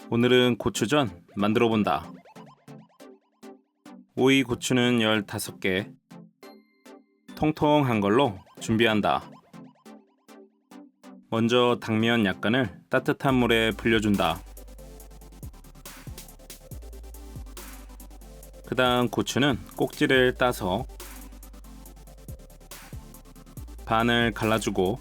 오늘은 고추전 만들어 본다. 오이 고추는 15개, 통통한 걸로 준비한다. 먼저 당면 약간을 따뜻한 물에 불려준다. 그 다음 고추는 꼭지를 따서 반을 갈라주고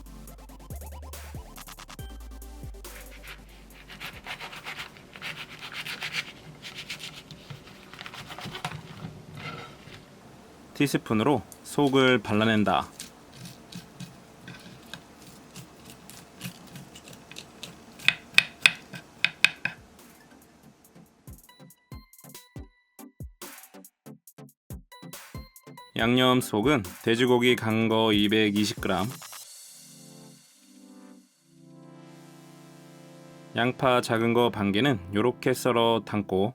티스푼으로 속을 발라낸다. 양념 속은 돼지고기 간 거 220g, 양파 작은 거 반 개는 요렇게 썰어 담고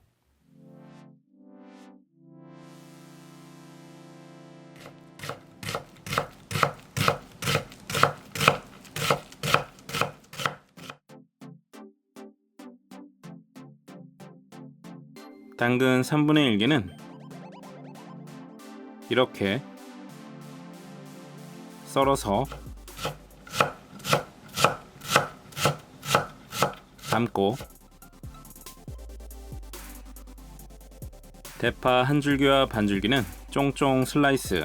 당근 3분의 1개는 이렇게 썰어서 담고 대파 한 줄기와 반 줄기는 쫑쫑 슬라이스,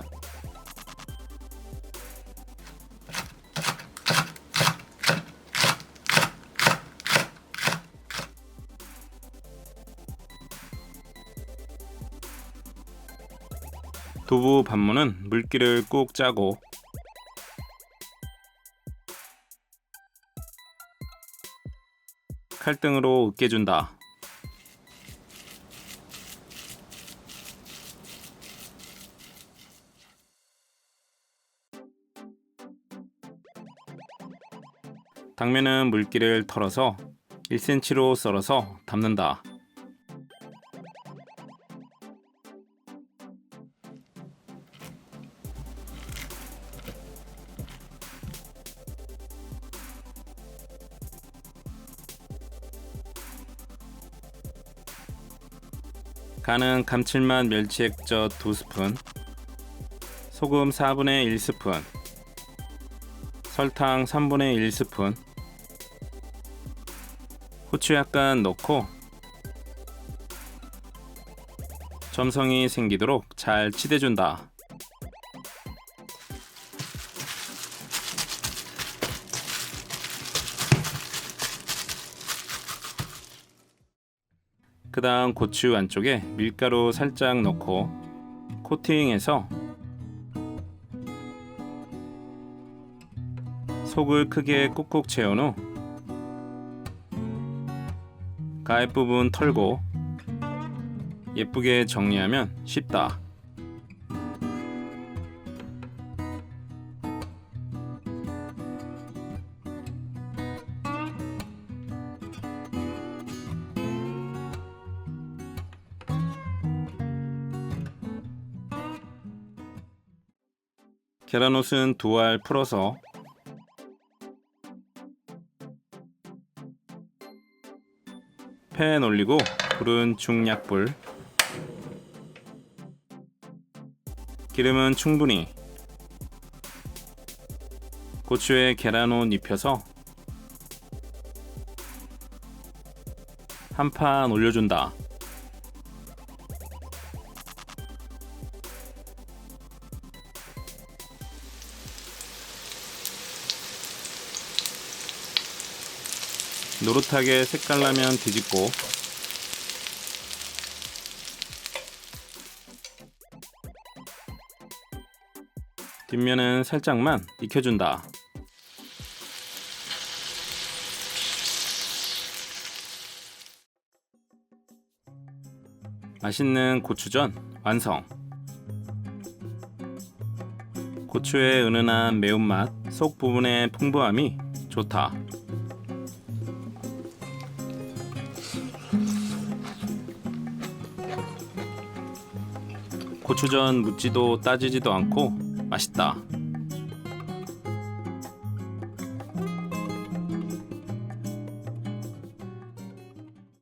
두부 반무는 물기를 꾹 짜고 칼등으로 으깨준다. 당면은 물기를 털어서 1cm로 썰어서 담는다. 간은 감칠맛 멸치액젓 2스푼, 소금 4분의 1스푼, 설탕 3분의 1스푼, 후추 약간 넣고 점성이 생기도록 잘 치대준다. 그 다음 고추 안쪽에 밀가루 살짝 넣고 코팅해서 속을 크게 꾹꾹 채운 후 가입 부분 털고 예쁘게 정리하면 쉽다. 계란옷은 2알 풀어서 팬 올리고 불은 중약불, 기름은 충분히, 고추에 계란옷 입혀서 한 판 올려준다. 노릇하게 색깔 나면 뒤집고 뒷면은 살짝만 익혀준다. 맛있는 고추전 완성. 고추의 은은한 매운맛, 속 부분의 풍부함이 좋다. 고추전 묻지도 따지지도 않고 맛있다.